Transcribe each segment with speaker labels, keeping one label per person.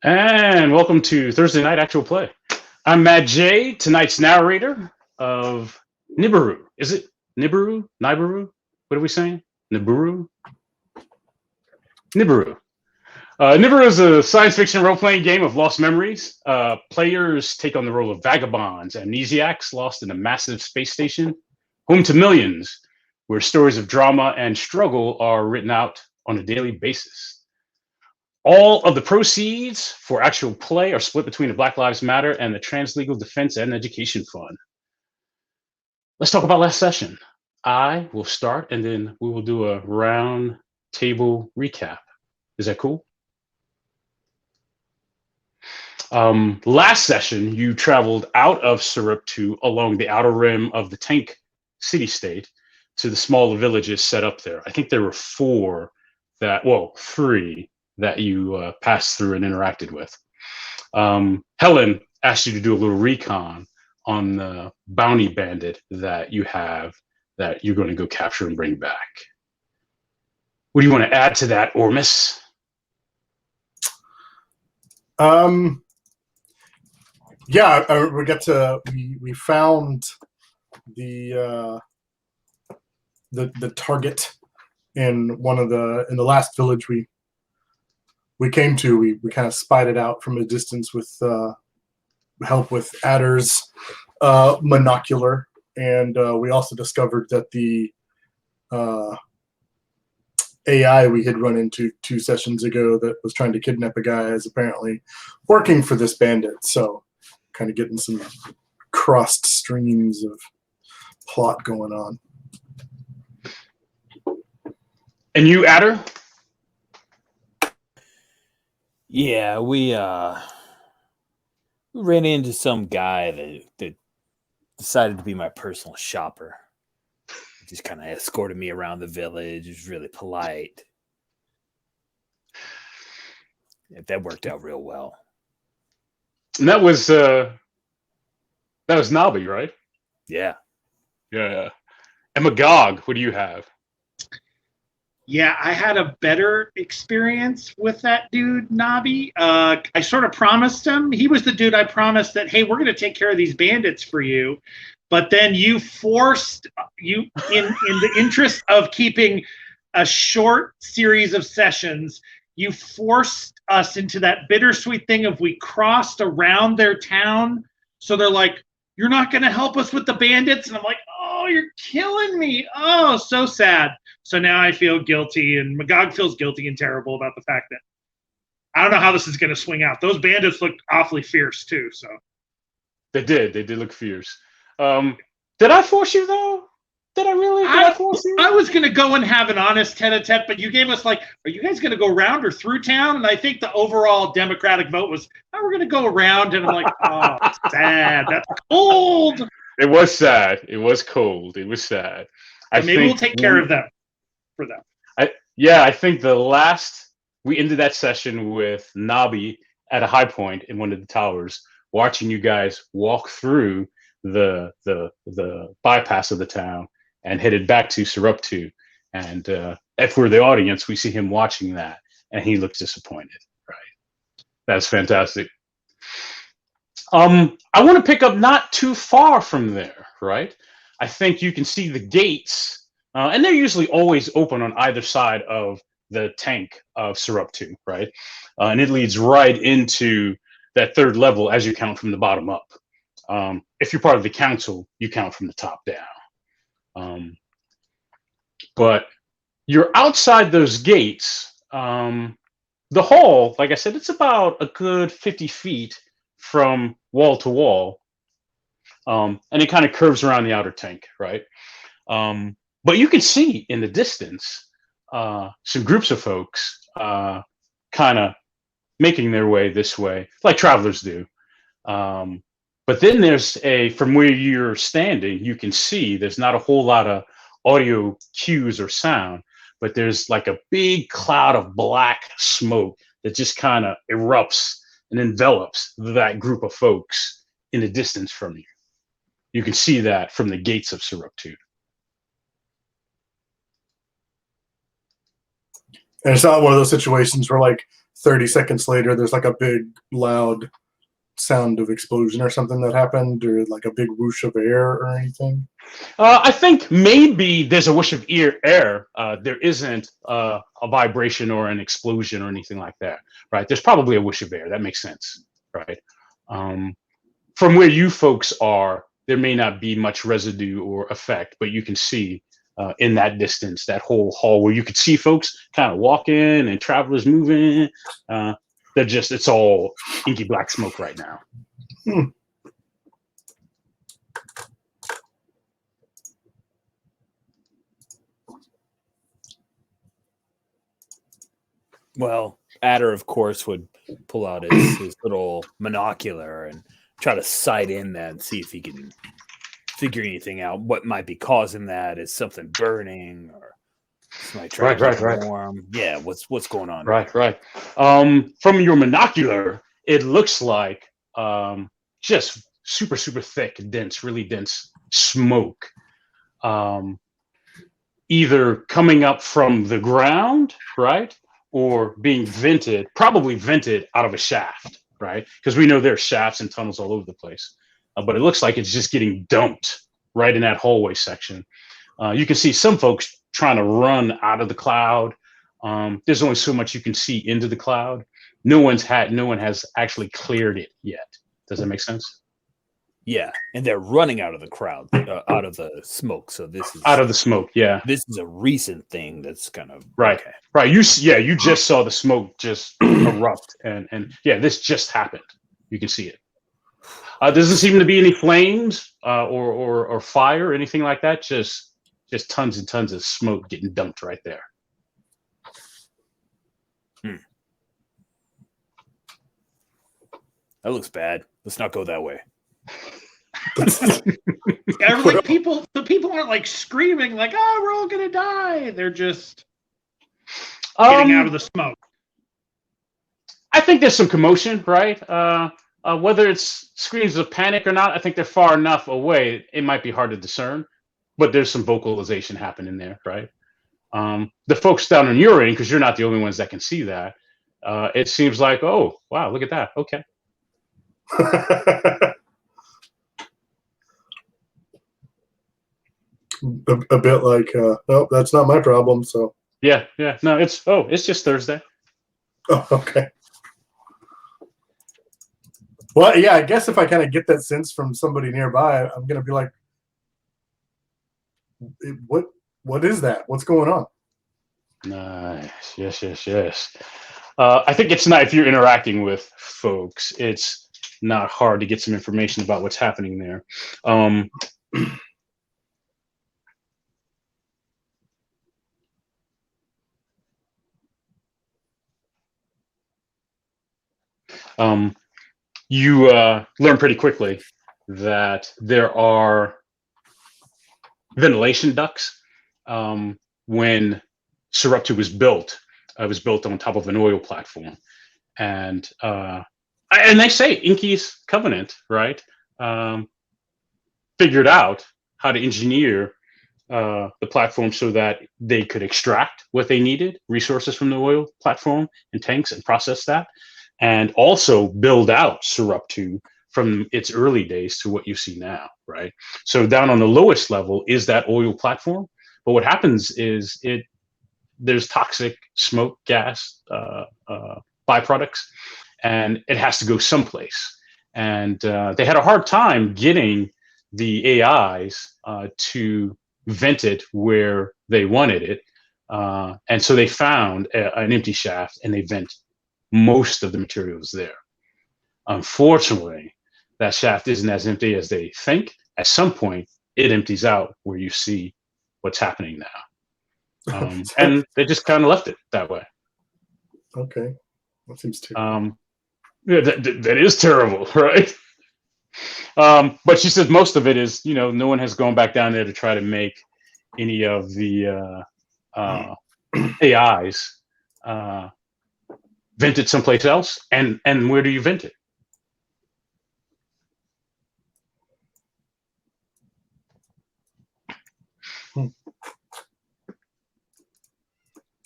Speaker 1: And welcome to Thursday Night Actual Play. I'm Matt J, tonight's narrator of Nibiru. Is it Nibiru? Nibiru? What are we saying? Nibiru? Nibiru. Nibiru is a science fiction role-playing game of lost memories. Players take on the role of vagabonds, amnesiacs lost in a massive space station, home to millions, where stories of drama and struggle are written out on a daily basis. All of the proceeds for actual play are split between the Black Lives Matter and the Translegal Defense and Education Fund. Let's talk about last session. I will start and then we will do a round table recap. Is that cool? Last session, you traveled out of Saruptu along the outer rim of the Tank city-state to the smaller villages set up there. I think there were three that you passed through and interacted with. Helen asked you to do a little recon on the bounty bandit that you have that you're going to go capture and bring back. What do you want to add to that, Ormus?
Speaker 2: We found the target in the last village we came to. We kind of spied it out from a distance with help with Adder's monocular, and we also discovered that the AI we had run into 2 sessions ago that was trying to kidnap a guy is apparently working for this bandit. So kind of getting some crossed streams of plot going on.
Speaker 1: And you, Adder?
Speaker 3: Yeah, we ran into some guy that decided to be my personal shopper. He just kind of escorted me around the village. He was really polite. That worked out real well.
Speaker 1: And that was Nabi, right?
Speaker 3: Yeah.
Speaker 1: Yeah. And Magog, what do you have?
Speaker 4: Yeah, I had a better experience with that dude, Nabi. I sort of promised him. He was the dude I promised that, hey, we're going to take care of these bandits for you. But then you forced, in the interest of keeping a short series of sessions, you forced us into that bittersweet thing of we crossed around their town. So they're like, you're not going to help us with the bandits? And I'm like, oh, you're killing me. Oh, so sad. So now I feel guilty, and Magog feels guilty and terrible about the fact that I don't know how this is going to swing out. Those bandits looked awfully fierce too. So
Speaker 1: They did look fierce. Did I force you though? Did I force you?
Speaker 4: I was going to go and have an honest tete-a-tete, but you gave us like, are you guys going to go around or through town? And I think the overall Democratic vote was, oh, we're going to go around. And I'm like, oh, sad. That's cold.
Speaker 1: It was sad. It was cold. It was sad.
Speaker 4: So maybe we'll take care of them for them.
Speaker 1: I think we ended that session with Nabi at a high point in one of the towers, watching you guys walk through the bypass of the town and headed back to Saruptu. And if we're the audience, we see him watching that, and he looks disappointed. Right? That's fantastic. I want to pick up not too far from there, right? I think you can see the gates, and they're usually always open on either side of the tank of Saruptu, right? And it leads right into that third level as you count from the bottom up. If you're part of the council, you count from the top down. But you're outside those gates. The hall, like I said, it's about a good 50 feet from wall to wall. And it kind of curves around the outer tank, right? But you can see in the distance some groups of folks kind of making their way this way, like travelers do. But then from where you're standing, you can see there's not a whole lot of audio cues or sound, but there's like a big cloud of black smoke that just kind of erupts and envelops that group of folks in the distance from you. You can see that from the gates of Saruptu.
Speaker 2: And it's not one of those situations where like 30 seconds later, there's like a big, loud sound of explosion or something that happened, or like a big whoosh of air or anything?
Speaker 1: I think maybe there's a whoosh of air. There isn't a vibration or an explosion or anything like that, right? There's probably a whoosh of air. That makes sense, right? From where you folks are, there may not be much residue or effect, but you can see in that distance, that whole hall where you could see folks kind of walking and travelers moving. It's all inky black smoke right now.
Speaker 2: Hmm.
Speaker 3: Well, Adder, of course, would pull out his little monocular and try to sight in that and see if he can figure anything out. What might be causing that? Is something burning, or somebody trying to keep it warm? Yeah, what's going on?
Speaker 1: Right. From your monocular, it looks like just super thick, dense, really dense smoke. Either coming up from the ground, right? Or being probably vented out of a shaft, right? Because we know there's shafts and tunnels all over the place. But it looks like it's just getting dumped right in that hallway section. You can see some folks trying to run out of the cloud. There's only so much you can see into the cloud. No one has actually cleared it yet. Does that make sense?
Speaker 3: Yeah, and they're running out of the crowd, out of the smoke. So this is
Speaker 1: out of the smoke. Yeah,
Speaker 3: this is a recent thing that's kind of
Speaker 1: right.
Speaker 3: Okay.
Speaker 1: Right. You just saw the smoke just erupt, and yeah, this just happened. You can see it. Doesn't seem to be any flames or fire or anything like that. Just tons and tons of smoke getting dumped right there.
Speaker 3: That looks bad. Let's not go that way.
Speaker 4: Like the people aren't like screaming like, "Oh, we're all gonna die." They're just getting out of the smoke.
Speaker 1: I think there's some commotion, right? Whether it's screams of panic or not, I think they're far enough away. It might be hard to discern, but there's some vocalization happening there, right? The folks down on your end, because you're not the only ones that can see that. It seems like, oh wow, look at that. Okay.
Speaker 2: a bit like, no, that's not my problem. So
Speaker 1: yeah, no, it's just Thursday.
Speaker 2: Oh, okay. Well, yeah, I guess if I kind of get that sense from somebody nearby, I'm gonna be like, what is that? What's going on?
Speaker 1: Nice. Yes. I think it's not, if you're interacting with folks, it's not hard to get some information about what's happening there. You learn pretty quickly that there are ventilation ducts. When Sarepta was built, it was built on top of an oil platform, and they say Inky's Covenant, right, figured out how to engineer the platform so that they could extract what they needed, resources from the oil platform and tanks, and process that, and also build out Sarepta from its early days to what you see now, right? So down on the lowest level is that oil platform, but what happens is there's toxic smoke, gas, byproducts, and it has to go someplace. And they had a hard time getting the AIs to vent it where they wanted it. And so they found an empty shaft and they vent most of the materials there. Unfortunately, that shaft isn't as empty as they think. At some point, it empties out where you see what's happening now. And they just kind of left it that way.
Speaker 2: Okay. That seems terrible.
Speaker 1: Yeah, that is terrible, right? But she says most of it is, no one has gone back down there to try to make any of the AIs vent it someplace else. And where do you vent it?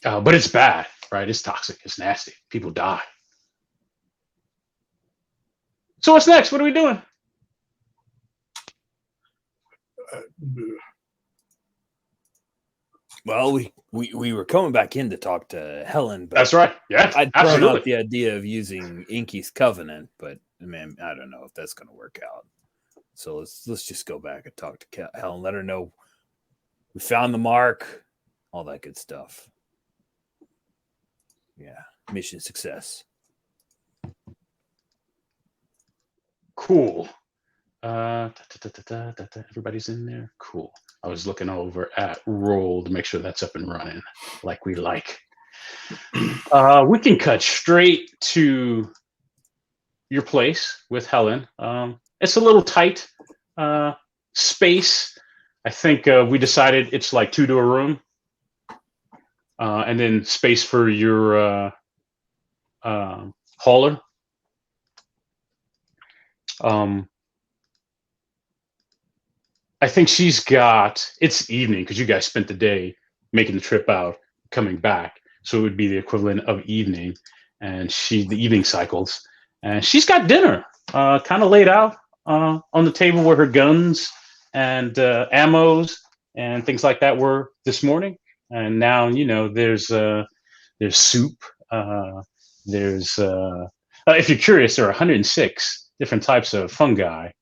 Speaker 1: But it's bad. right? It's toxic. It's nasty. People die. So what's next? What are we doing?
Speaker 3: Well, we were coming back in to talk to Helen, but
Speaker 1: That's right. Yeah,
Speaker 3: I'd thrown out
Speaker 1: absolutely.
Speaker 3: the idea of using Inky's covenant, but man, I don't know if that's going to work out. So let's just go back and talk to Helen, let her know we found the mark, all that good stuff. Yeah, mission success.
Speaker 1: Cool. Everybody's in there. Cool. I was looking over at Roll to make sure that's up and running like we like. We can cut straight to your place with Helen. It's a little tight space. I think we decided it's like 2 to a room, and then space for your hauler. I think she's got, it's evening because you guys spent the day making the trip out, coming back. So it would be the equivalent of evening, and the evening cycles. And she's got dinner kind of laid out on the table where her guns and ammos and things like that were this morning. And now, there's soup. There's, if you're curious, there are 106 different types of fungi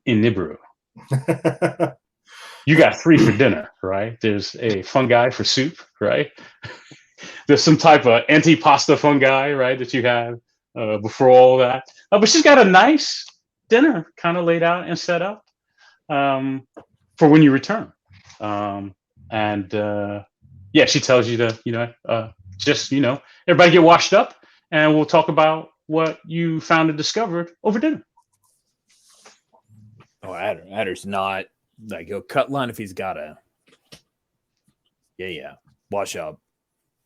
Speaker 1: in Nibiru. You got 3 for dinner, right? There's a fungi for soup, right? There's some type of antipasta fungi, right, that you have before all that. But she's got a nice dinner kind of laid out and set up for when you return. Yeah, she tells you to, just, everybody get washed up, and we'll talk about what you found and discovered over dinner.
Speaker 3: Oh, Adder's not like he'll cut line if he's got a. Yeah. Wash up,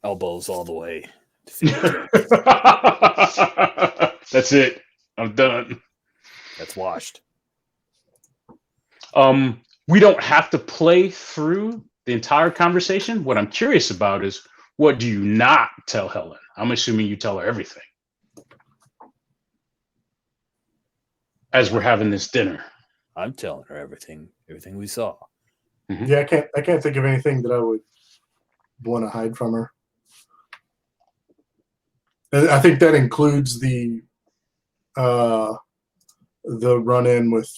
Speaker 3: elbows all the way.
Speaker 1: That's it. I'm done.
Speaker 3: That's washed.
Speaker 1: We don't have to play through the entire conversation. What I'm curious about is, what do you not tell Helen? I'm assuming you tell her everything as we're having this dinner.
Speaker 3: I'm telling her everything we saw.
Speaker 2: Mm-hmm. Yeah, I can't think of anything that I would want to hide from her. I think that includes the run-in with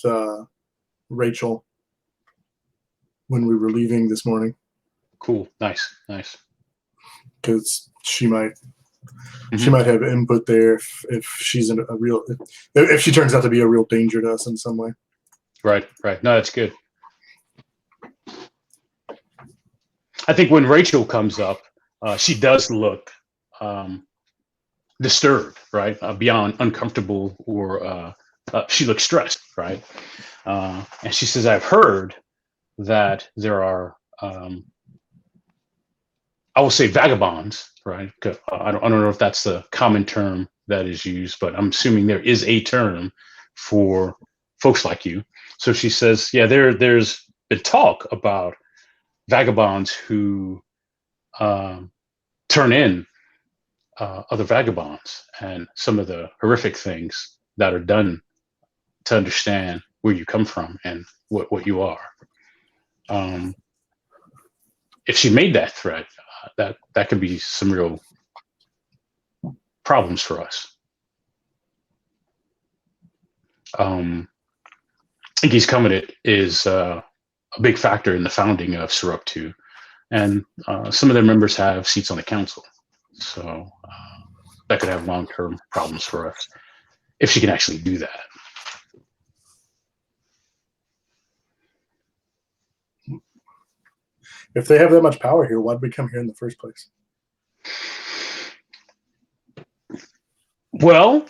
Speaker 2: Rachel when we were leaving this morning.
Speaker 1: Cool, nice.
Speaker 2: Because she might have input there if she's if she turns out to be a real danger to us in some way.
Speaker 1: Right. No, that's good. I think when Rachel comes up, she does look disturbed, right? Beyond uncomfortable, or she looks stressed, right? And she says, "I've heard that there are, I will say, vagabonds, right? I don't know if that's the common term that is used, but I'm assuming there is a term for folks like you." So she says, "Yeah, there's been talk about vagabonds who turn in other vagabonds, and some of the horrific things that are done to understand where you come from and what you are." If she made that threat, that could be some real problems for us. Inky's Covenant is a big factor in the founding of Suruptu, and some of their members have seats on the council. So that could have long-term problems for us if she can actually do that.
Speaker 2: If they have that much power here, why'd we come here in the first place?
Speaker 1: Well,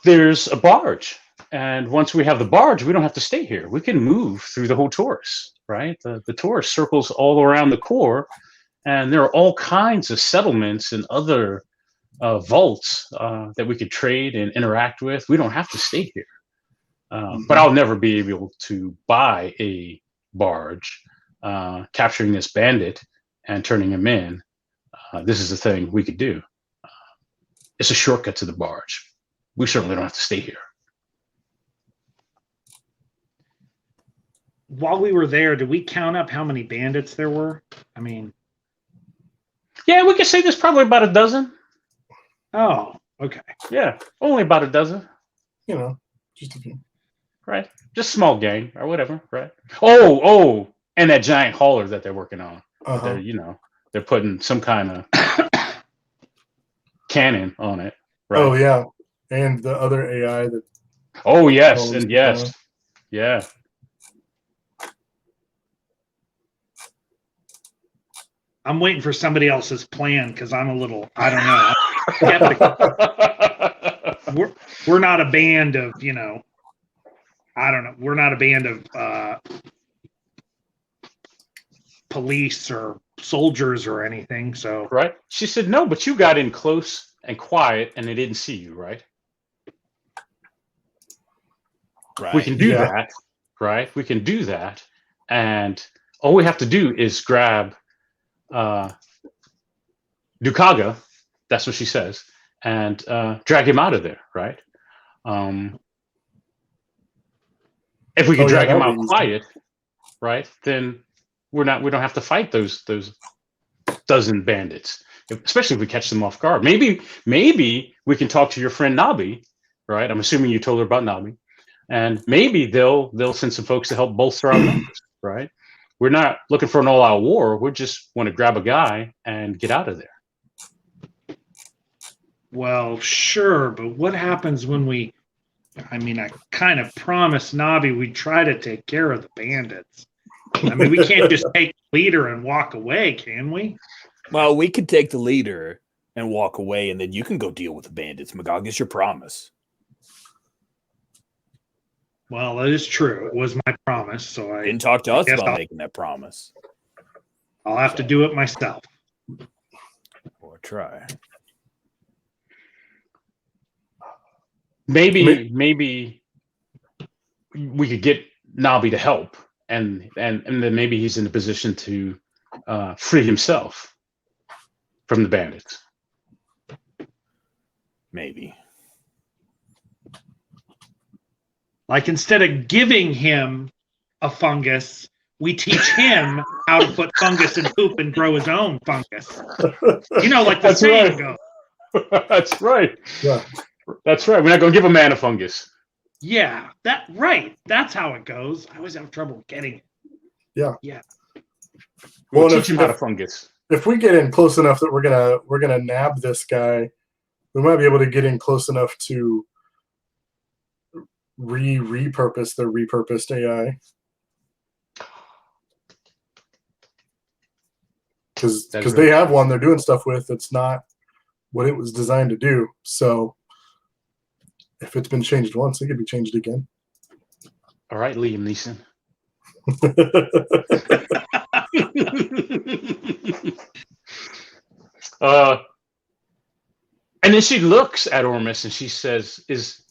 Speaker 1: there's a barge. And once we have the barge, we don't have to stay here. We can move through the whole Taurus, right? The Taurus circles all around the core, and there are all kinds of settlements and other vaults that we could trade and interact with. We don't have to stay here. But I'll never be able to buy a barge, capturing this bandit and turning him in. this is the thing we could do. It's a shortcut to the barge. We certainly don't have to stay here.
Speaker 4: While we were there, did we count up how many bandits there were? I mean,
Speaker 1: Yeah, we could say there's probably about a dozen.
Speaker 4: oh, okay.
Speaker 1: Yeah, only about a dozen.
Speaker 2: You know, just a few.
Speaker 1: Right. Just small gang or whatever. Right. Oh, and that giant hauler that they're working on.
Speaker 2: Uh-huh.
Speaker 1: They're putting some kind of cannon on it. Right.
Speaker 2: Oh yeah, and the other AI that.
Speaker 1: Oh yes,
Speaker 2: Always
Speaker 1: and yes,
Speaker 2: fun.
Speaker 1: yeah.
Speaker 4: I'm waiting for somebody else's plan because I'm a little, I don't know. Skeptical. We're not a band of, I don't know. We're not a band of police or soldiers or anything. So
Speaker 1: Right. She said no, but you got in close and quiet, and they didn't see you. Right.
Speaker 3: Right.
Speaker 1: We can do
Speaker 2: Yeah.
Speaker 1: that. Right. We can do that, and all we have to do is grab Dukaga, that's what she says, and drag him out of there, right? If we can drag him
Speaker 2: that'd
Speaker 1: out
Speaker 2: be easy.
Speaker 1: quiet, right, then we don't have to fight those dozen bandits, especially if we catch them off guard. Maybe we can talk to your friend Nabi, right? I'm assuming you told her about Nabi, and maybe they'll send some folks to help bolster our numbers, right? We're not looking for an all-out war. We just want to grab a guy and get out of there.
Speaker 4: well, sure, but what happens when I kind of promised Nabi we'd try to take care of the bandits. I mean, we can't just take the leader and walk away, can we?
Speaker 3: Well, we could take the leader and walk away, and then you can go deal with the bandits. Magog, it's your promise.
Speaker 4: Well, that is true. It was my promise, so I
Speaker 3: Didn't talk to us
Speaker 4: guess
Speaker 3: about making that promise.
Speaker 4: I'll have to do it myself.
Speaker 3: Or try.
Speaker 1: Maybe we could get Nabi to help, and then maybe he's in a position to free himself from the bandits.
Speaker 3: Maybe.
Speaker 4: Like instead of giving him a fungus, we teach him how to put fungus in poop and grow his own fungus. Like the
Speaker 1: That's
Speaker 4: saying
Speaker 1: right.
Speaker 4: goes.
Speaker 1: That's right.
Speaker 2: Yeah.
Speaker 1: That's right. We're not going to give a man a fungus.
Speaker 4: Yeah, that's how it goes. I always have trouble getting it.
Speaker 2: Yeah.
Speaker 4: Yeah.
Speaker 1: We'll
Speaker 2: Well,
Speaker 1: teach him how to fungus.
Speaker 2: If we get in close enough that we're gonna nab this guy, we might be able to get in close enough to repurpose the repurposed AI. Because they have one they're doing stuff with that's not what it was designed to do. So if it's been changed once, it could be changed again.
Speaker 1: All right, Liam Neeson. And then she looks at Ormus and she says, "Is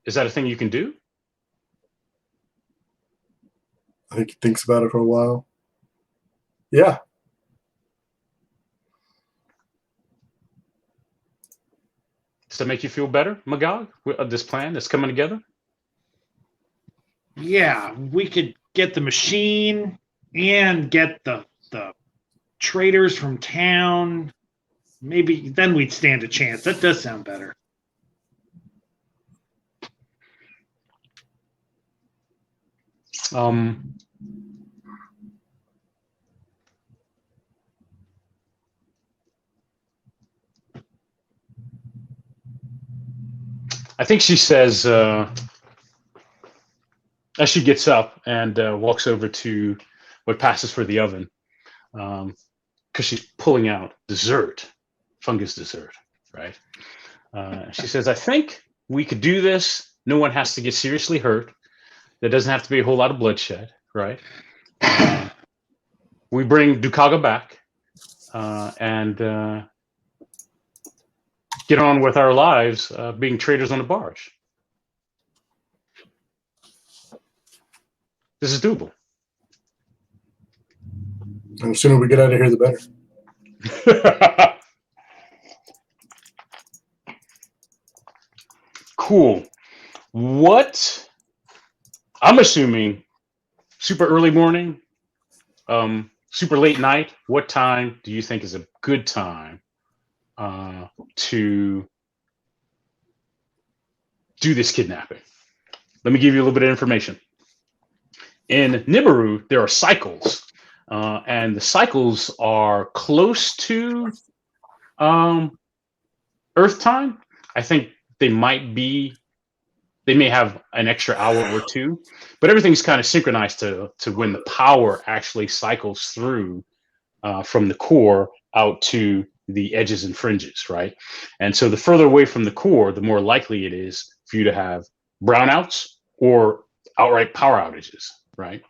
Speaker 1: that a thing you can do?"
Speaker 2: I think he thinks about it for a while. Yeah.
Speaker 1: Does that make you feel better, Magog? This plan that's coming together?
Speaker 4: Yeah, we could get the machine and get the traders from town. Maybe then we'd stand a chance. That does sound better.
Speaker 1: I think she says, as she gets up and walks over to what passes for the oven, because she's pulling out dessert, fungus dessert, right? She says, "I think we could do this. No one has to get seriously hurt. There doesn't have to be a whole lot of bloodshed, right? We bring Dukaga back and get on with our lives being traders on a barge. This is doable."
Speaker 2: And the sooner we get out of here, the better.
Speaker 1: Cool. What? I'm assuming super early morning, super late night. What time do you think is a good time to do this kidnapping? Let me give you a little bit of information. In Nibiru, there are cycles, and the cycles are close to Earth time. I think they may have an extra hour or two, but everything's kind of synchronized to when the power actually cycles through from the core out to the edges and fringes, right? And so the further away from the core, the more likely it is for you to have brownouts or outright power outages, right?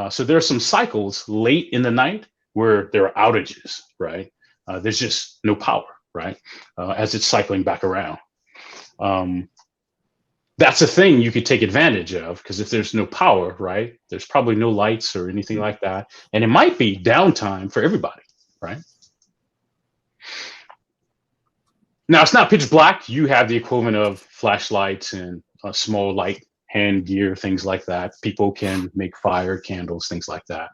Speaker 1: So there are some cycles late in the night where there are outages, right? There's just no power, right? As it's cycling back around. That's a thing you could take advantage of, because if there's no power, right, there's probably no lights or anything like that. And it might be downtime for everybody, right? Now, it's not pitch black. You have the equivalent of flashlights and small light hand gear, things like that. People can make fire, candles, things like that.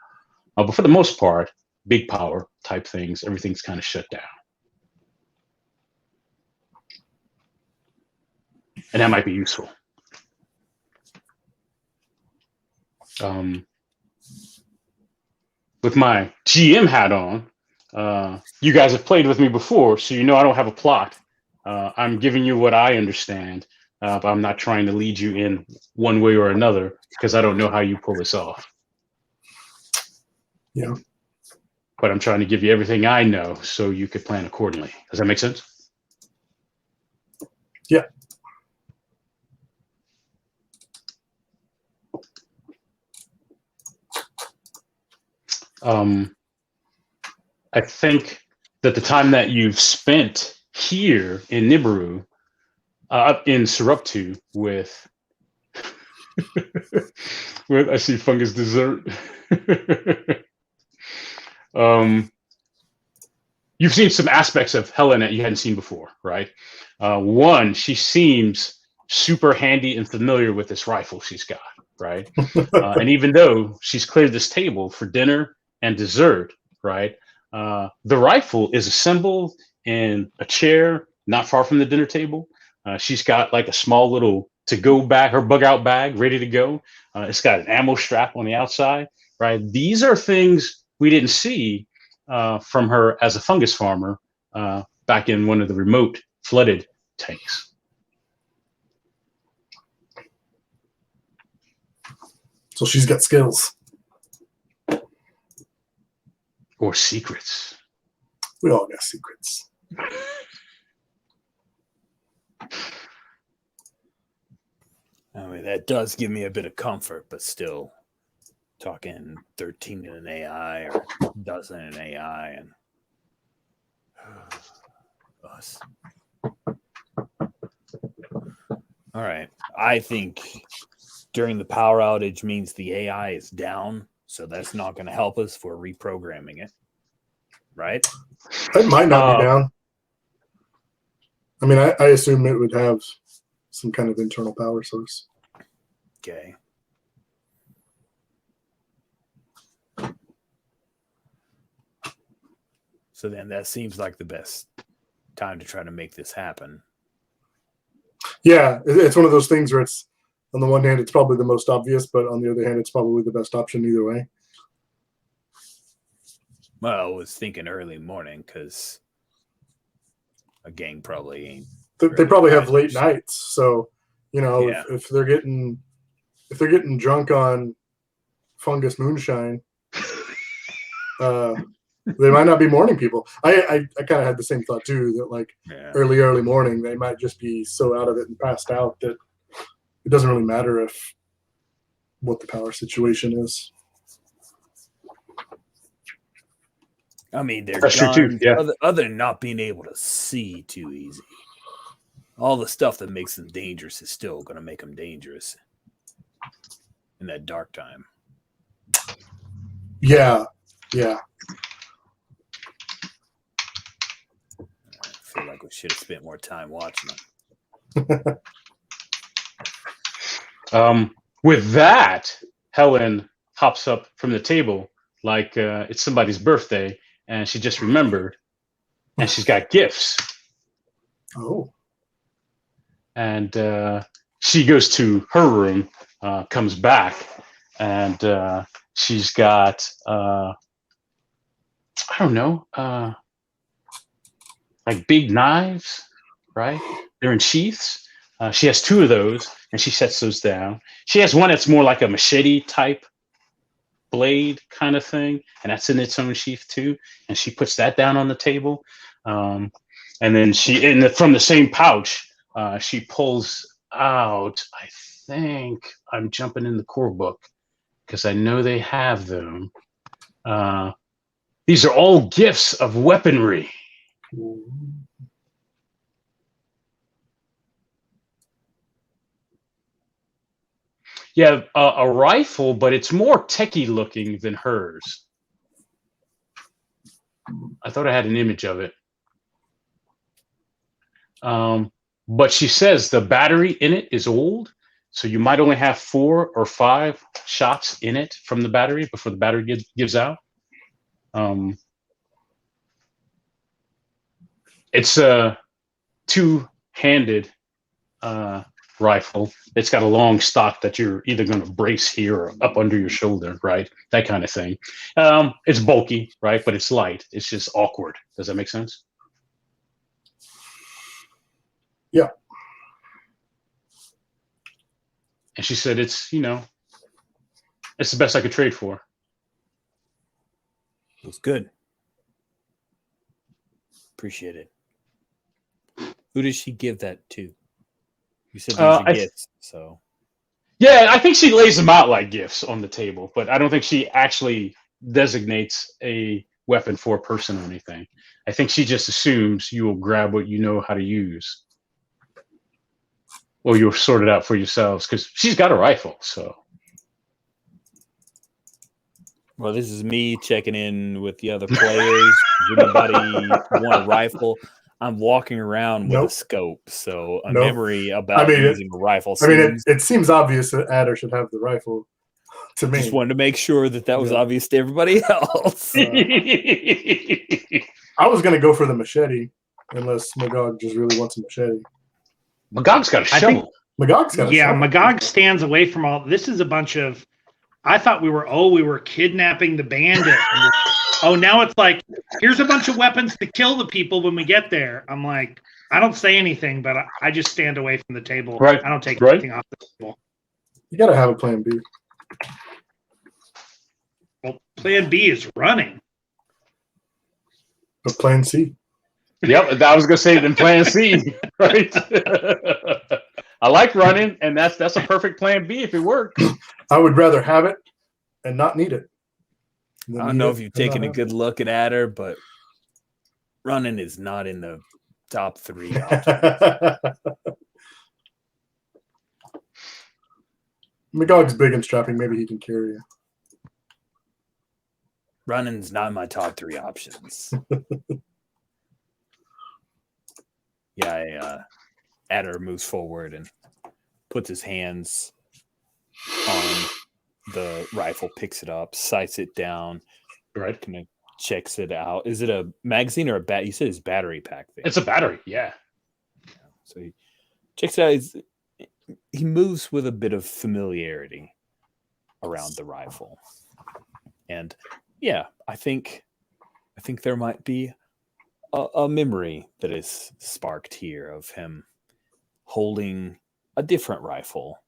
Speaker 1: But for the most part, big power type things, everything's kind of shut down. And that might be useful. With my GM hat on, you guys have played with me before, so you know I don't have a plot. I'm giving you what I understand, but I'm not trying to lead you in one way or another, because I don't know how you pull this off.
Speaker 2: Yeah.
Speaker 1: But I'm trying to give you everything I know so you could plan accordingly. Does that make sense?
Speaker 2: Yeah.
Speaker 1: I think that the time that you've spent here in Nibiru, up in Saruptu with, with I see fungus dessert. You've seen some aspects of Helen that you hadn't seen before, right? One, she seems super handy and familiar with this rifle she's got, right? And even though she's cleared this table for dinner and dessert, right? The rifle is assembled in a chair not far from the dinner table. She's got like a small little to-go bag, her bug-out bag, ready to go. It's got an ammo strap on the outside, right? These are things we didn't see from her as a fungus farmer back in one of the remote flooded tanks.
Speaker 2: So she's got skills.
Speaker 1: Or secrets.
Speaker 2: We all got secrets.
Speaker 3: I mean, that does give me a bit of comfort, but still talking 13 in an AI or dozen in an AI and us. All right. I think during the power outage means the AI is down, so that's not going to help us for reprogramming it. Right?
Speaker 2: It might not be down. I mean, I assume it would have some kind of internal power source.
Speaker 3: Okay. So then that seems like the best time to try to make this happen.
Speaker 2: Yeah, it's one of those things where it's, on the one hand, it's probably the most obvious, but on the other hand, it's probably the best option either way.
Speaker 3: Well, I was thinking early morning because a gang probably ain't.
Speaker 2: They probably have late nights, so you know
Speaker 3: Yeah.
Speaker 2: if they're getting drunk on fungus moonshine, they might not be morning people. I kind of had the same thought too, that like early morning they might just be so out of it and passed out that it doesn't really matter if what the power situation is.
Speaker 3: I mean, they're
Speaker 1: That's true too, yeah.
Speaker 3: other than not being able to see too easy. All the stuff that makes them dangerous is still going to make them dangerous in that dark time.
Speaker 2: Yeah.
Speaker 3: I feel like we should have spent more time watching them.
Speaker 1: With that, Helen hops up from the table like it's somebody's birthday, and she just remembered, and she's got gifts.
Speaker 2: Oh.
Speaker 1: And she goes to her room, comes back, and she's got I don't know, like big knives, right? They're in sheaths. She has two of those, and she sets those down. She has one that's more like a machete type blade kind of thing, and that's in its own sheath too. And she puts that down on the table, and then from the same pouch, she pulls out. I think I'm jumping in the core book because I know they have them. These are all gifts of weaponry. Yeah, a rifle, but it's more techie looking than hers. I thought I had an image of it. But she says the battery in it is old, so you might only have 4 or 5 shots in it from the battery before the battery gives out. It's a two-handed rifle. It's got a long stock that you're either going to brace here or up under your shoulder, right? That kind of thing. It's bulky, right? But it's light. It's just awkward. Does that make sense?
Speaker 2: Yeah.
Speaker 1: And she said, it's the best I could trade for.
Speaker 3: Looks good. Appreciate it. Who does she give that to? You said these are gifts, so.
Speaker 1: Yeah, I think she lays them out like gifts on the table, but I don't think she actually designates a weapon for a person or anything. I think she just assumes you will grab what you know how to use. Or you'll sort it out for yourselves, because she's got a rifle, so.
Speaker 3: Well, this is me checking in with the other players. Does anybody want a rifle? I'm walking around with a scope, so a memory about using a rifle.
Speaker 2: It seems obvious that Adder should have the rifle. To me,
Speaker 3: just wanted to make sure that was obvious to everybody else.
Speaker 2: I was going to go for the machete, unless Magog just really wants a machete.
Speaker 1: Magog's got a shovel.
Speaker 2: Magog's got a shovel.
Speaker 4: Magog stands away from all. This is a bunch of. I thought we were kidnapping the bandit. Now it's like, here's a bunch of weapons to kill the people when we get there. I'm like, I don't say anything, but I just stand away from the table.
Speaker 1: Right.
Speaker 4: I don't take anything off the table.
Speaker 2: You got to have a plan B.
Speaker 4: Well, plan B is running.
Speaker 2: But plan C.
Speaker 1: Yep, I was going to say then plan C, right? I like running, and that's a perfect plan B if it works.
Speaker 2: I would rather have it and not need it.
Speaker 3: I don't know if you've taken a good look at Adder, but running is not in the top 3 options.
Speaker 2: Magog's big and strapping. Maybe he can carry you.
Speaker 3: Running's not in my top 3 options. Adder moves forward and puts his hands on the rifle, picks it up, sights it down,
Speaker 1: right?
Speaker 3: Kind of checks it out. Is it a magazine or a bat? You said it's battery pack thing.
Speaker 1: It's a battery, yeah.
Speaker 3: So he checks it out. He moves with a bit of familiarity around the rifle, and I think there might be a memory that is sparked here of him holding a different rifle,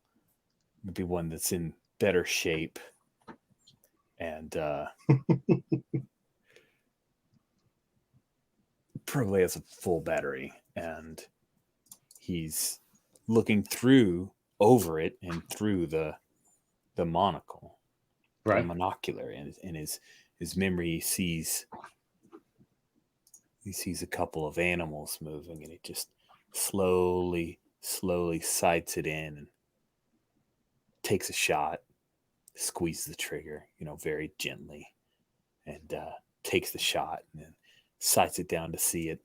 Speaker 3: maybe one that's in better shape, and probably has a full battery, and he's looking over it and through the monocle,
Speaker 1: right?
Speaker 3: The monocular, and in his memory, he sees a couple of animals moving, and it just slowly sights it in and takes a shot, squeezes the trigger, very gently, and takes the shot, and then sights it down to see it,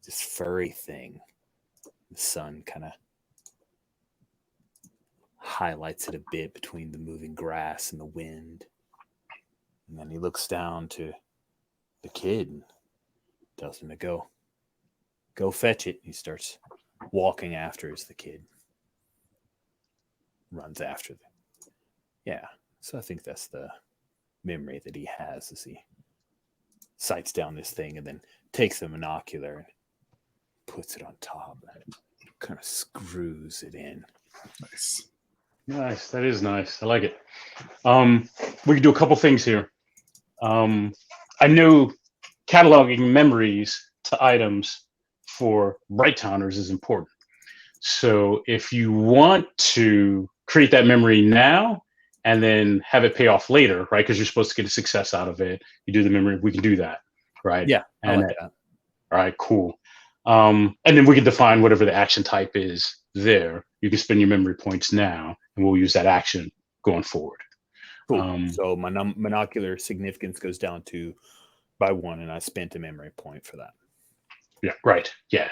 Speaker 3: this furry thing. The sun kind of highlights it a bit between the moving grass and the wind. And then he looks down to the kid and tells him to go fetch it. He starts walking after as the kid runs after them. Yeah. So I think that's the memory that he has as he sights down this thing and then takes the monocular and puts it on top and kind of screws it in.
Speaker 2: Nice.
Speaker 1: Nice. That is nice. I like it. We can do a couple things here. I know cataloging memories to items for Bright Towners is important. So if you want to create that memory now and then have it pay off later, right? Because you're supposed to get a success out of it. You do the memory. We can do that, right?
Speaker 3: Yeah, I like that.
Speaker 1: All right, cool. And then we can define whatever the action type is there. You can spend your memory points now, and we'll use that action going forward.
Speaker 3: Cool. So my monocular significance goes down by 1, and I spent a memory point for that.
Speaker 1: Yeah, right. Yeah.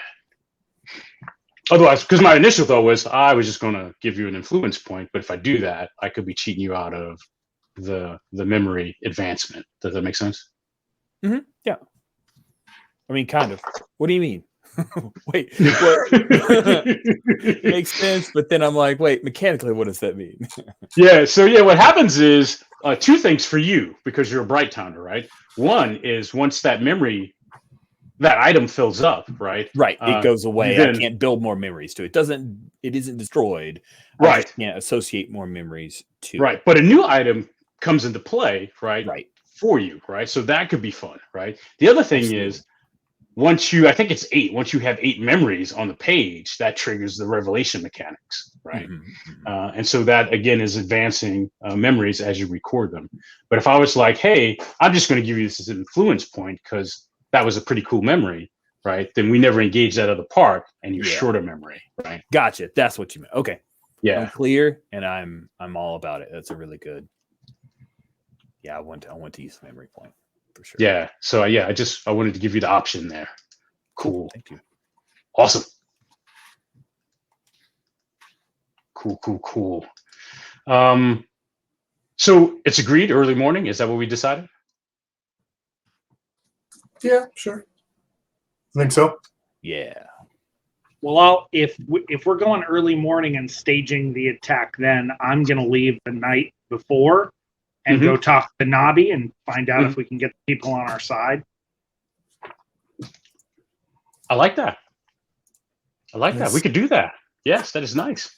Speaker 1: Otherwise, because my initial thought was I was just going to give you an influence point, but if I do that, I could be cheating you out of the memory advancement. Does that make sense?
Speaker 3: Mm-hmm. Yeah. I mean, kind of. What do you mean? Wait, what? Makes sense, but then I'm like, wait, mechanically, what does that mean?
Speaker 1: Yeah, so what happens is 2 things for you because you're a Bright Towner, right? One is once that item fills up, right?
Speaker 3: Right, it goes away.
Speaker 1: Then,
Speaker 3: I can't build more memories to it. It isn't destroyed.
Speaker 1: Right.
Speaker 3: I just can't associate more memories to
Speaker 1: right.
Speaker 3: it.
Speaker 1: But a new item comes into play, right?
Speaker 3: Right.
Speaker 1: For you, right? So that could be fun, right? The other thing is once you have 8 memories on the page, that triggers the revelation mechanics, right?
Speaker 3: Mm-hmm.
Speaker 1: And so that again is advancing memories as you record them. But if I was like, hey, I'm just going to give you this as an influence point because that was a pretty cool memory, right? Then we never engage that other part, and you're short of memory, right?
Speaker 3: Gotcha. That's what you meant. Okay.
Speaker 1: Yeah.
Speaker 3: I'm clear, and I'm all about it. That's a really good. Yeah, I want to use the memory point for sure.
Speaker 1: Yeah. So I wanted to give you the option there. Cool.
Speaker 3: Thank you.
Speaker 1: Awesome. Cool. So it's agreed early morning. Is that what we decided?
Speaker 2: Yeah, sure. I think so.
Speaker 3: Yeah.
Speaker 4: Well, if we're going early morning and staging the attack, then I'm going to leave the night before and go talk to Nabi and find out if we can get the people on our side.
Speaker 1: I like that.
Speaker 2: Yes.
Speaker 1: We could do that. Yes, that is nice.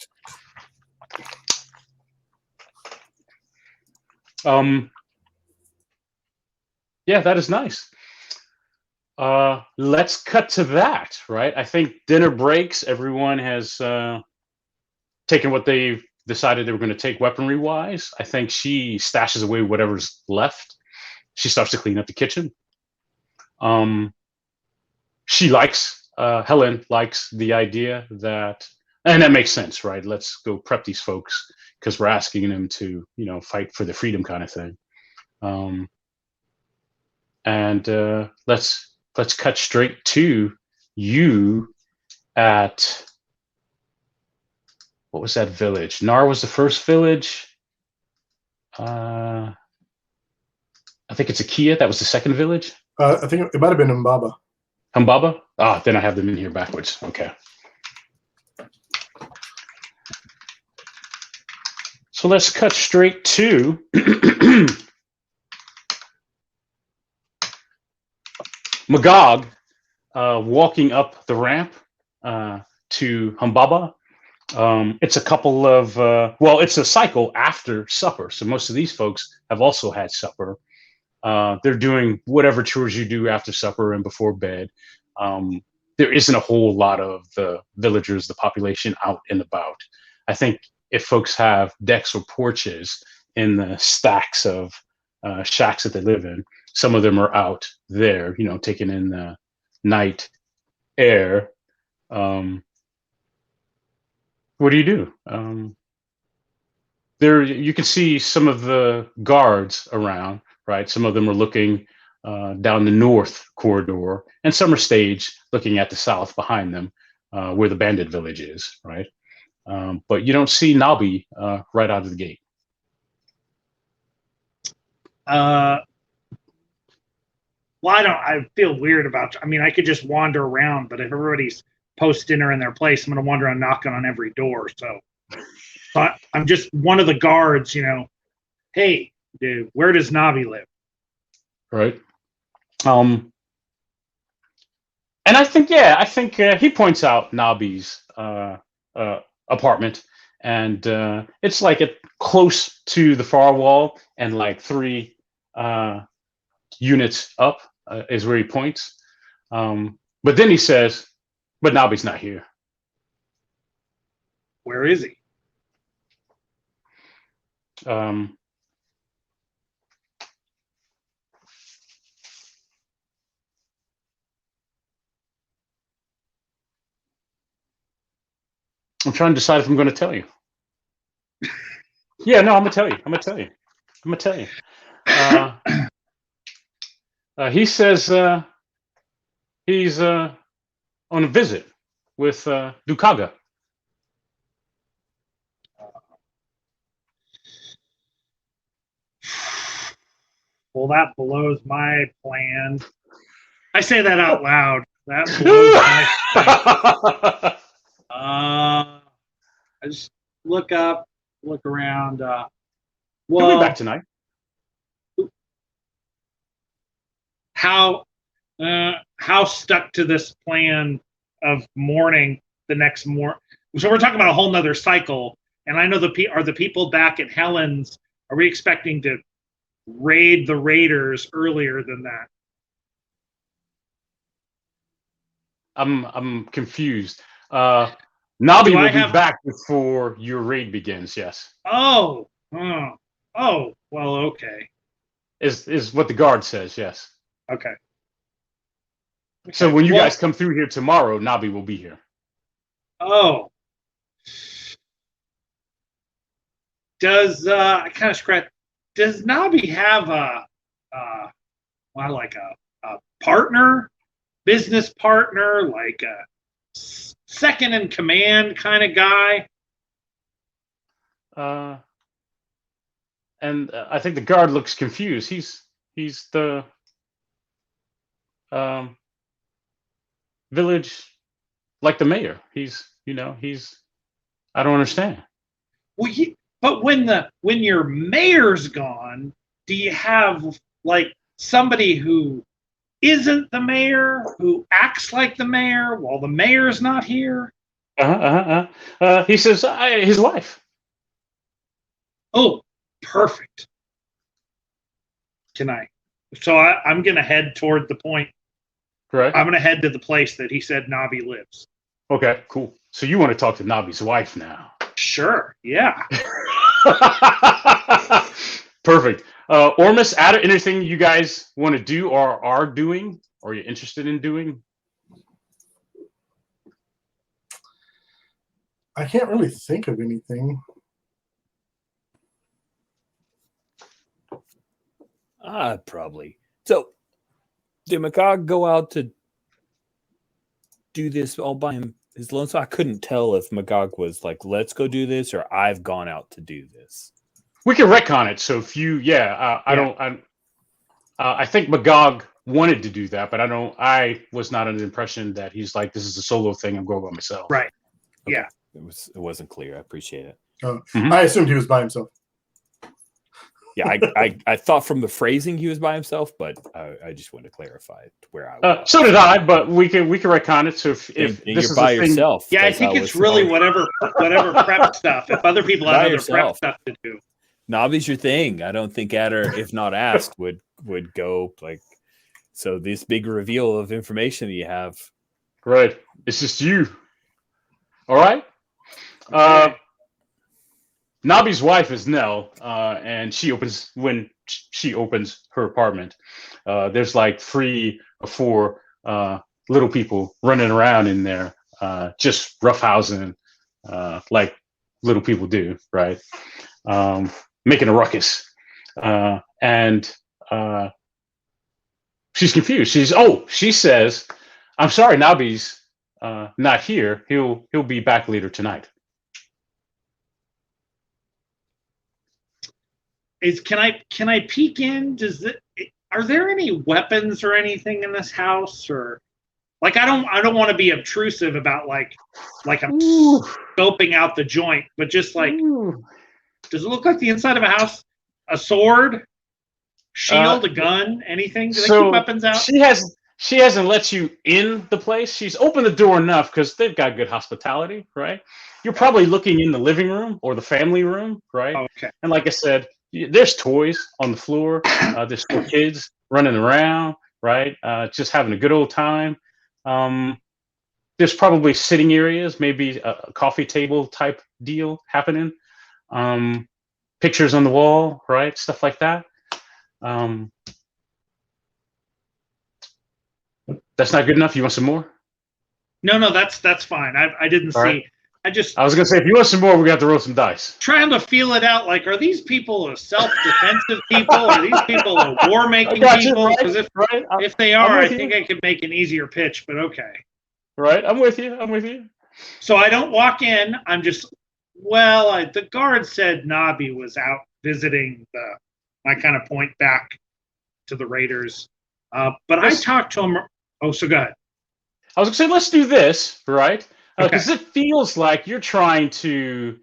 Speaker 1: Yeah, that is nice. Let's cut to that, right? I think dinner breaks. Everyone has taken what they've decided they were going to take weaponry wise. I think she stashes away whatever's left. She starts to clean up the kitchen. Helen likes the idea that, and that makes sense, right? Let's go prep these folks because we're asking them to, fight for the freedom kind of thing. And let's cut straight to you at, what was that village? Nar was the first village. I think it's Akia. That was the second village.
Speaker 2: I think it might have been Mbaba.
Speaker 1: Humbaba? Then I have them in here backwards. Okay. So let's cut straight to Magog walking up the ramp to Humbaba. It's a couple of, it's a cycle after supper. So most of these folks have also had supper. They're doing whatever chores you do after supper and before bed. There isn't a whole lot of the villagers, the population out and about. I think if folks have decks or porches in the stacks of shacks that they live in, some of them are out there, taking in the night air. What do you do? There, you can see some of the guards around, right? Some of them are looking down the north corridor, and some are staged looking at the south behind them, where the bandit village is, right? but you don't see Nabi right out of the gate.
Speaker 4: Well, I feel weird about. I mean, I could just wander around, but if everybody's post dinner in their place, I'm going to wander around knocking on every door. So I'm just one of the guards. Hey, dude, where does Navi live?
Speaker 1: Right. And I think he points out Nabi's apartment, and it's like close to the far wall, and like 3 units up is where he points. But then he says, "But Nabi's not here."
Speaker 4: Where is he?
Speaker 1: I'm trying to decide if I'm going to tell you. Yeah, no, I'm gonna tell you. He says he's on a visit with Dukaga.
Speaker 4: Well, that blows my plan. I say that out loud. That blows my plan. I just look up, look around.
Speaker 1: He'll be back tonight.
Speaker 4: How stuck to this plan of mourning the next morning? So we're talking about a whole nother cycle. And I know are the people back at Helen's, are we expecting to raid the raiders earlier than that?
Speaker 1: I'm confused. Nabi will be back before your raid begins. Yes.
Speaker 4: Oh, well, okay.
Speaker 1: Is what the guard says. Yes.
Speaker 4: Okay.
Speaker 1: So when you guys come through here tomorrow, Nabi will be here.
Speaker 4: Oh. Does I kind of scratch? Does Nabi have a partner, business partner, like a second in command kind of guy?
Speaker 1: And I think the guard looks confused. He's the village, like the mayor. He's I don't understand.
Speaker 4: Well, but when your mayor's gone, do you have like somebody who isn't the mayor, who acts like the mayor while the mayor's not here?
Speaker 1: He says his wife.
Speaker 4: Oh, perfect. So I'm going to head toward the point.
Speaker 1: Correct.
Speaker 4: I'm going to head to the place that he said Navi lives.
Speaker 1: Okay, cool. So you want to talk to Nabi's wife now?
Speaker 4: Sure, yeah.
Speaker 1: Perfect. Ormus, Ada, anything you guys want to do or are doing, or you're interested in doing?
Speaker 2: I can't really think of anything.
Speaker 3: Probably. So, did Magog go out to do this all by his lonesome? So I couldn't tell if Magog was like, "Let's go do this," or "I've gone out to do this."
Speaker 1: We can retcon it. So if you, I think Magog wanted to do that, but I was not under the impression that he's like, this is a solo thing. I'm going by myself.
Speaker 4: Right.
Speaker 3: Okay.
Speaker 4: Yeah.
Speaker 3: It wasn't clear. I appreciate it.
Speaker 2: I assumed he was by himself.
Speaker 3: Yeah, I thought from the phrasing he was by himself, but I just wanted to clarify where I was.
Speaker 1: So did I, but we can retcon it. So if
Speaker 3: and
Speaker 1: this
Speaker 3: you're
Speaker 1: is
Speaker 3: by
Speaker 1: a thing,
Speaker 3: yourself,
Speaker 4: yeah, I think it's really whatever prep stuff. If other people have other prep stuff to do,
Speaker 3: Navi's your thing. I don't think Adder, if not asked, would go like. So this big reveal of information that you have,
Speaker 1: right? It's just you. All right. Nabi's wife is Nell, and when she opens her apartment. There's like 3 or 4 little people running around in there, just roughhousing, like little people do, right? Making a ruckus, and she's confused. She says, "I'm sorry, Nabi's not here. He'll be back later tonight."
Speaker 4: can I peek in? Are there any weapons or anything in this house, or like I don't want to be obtrusive about like I'm
Speaker 1: Ooh.
Speaker 4: scoping out the joint, but just like,
Speaker 1: Ooh.
Speaker 4: does it look like the inside of a house? A sword, shield, a gun, anything? Do they keep weapons out?
Speaker 1: She hasn't let you in the place. She's opened the door enough because they've got good hospitality, right? You're probably looking in the living room or the family room, right?
Speaker 4: Okay.
Speaker 1: And like I said, there's toys on the floor. There's 4 kids running around, right? Just having a good old time. There's probably sitting areas, maybe a coffee table type deal happening. Pictures on the wall, right? Stuff like that. That's not good enough. You want some more?
Speaker 4: No, that's fine. I didn't see.
Speaker 1: Right.
Speaker 4: I
Speaker 1: was gonna say, if you want some more, we're gonna have to roll some dice.
Speaker 4: Trying to feel it out. Like, are these people a self-defensive people? Are these people a war-making people? Because if they are, I think I could make an easier pitch. But okay.
Speaker 1: Right, I'm with you.
Speaker 4: So I don't walk in. I'm just the guard said Nabi was out visiting I kind of point back to the Raiders. But I talked to him. Oh, so go ahead.
Speaker 1: I was going to say, let's do this, right? Because it feels like you're trying to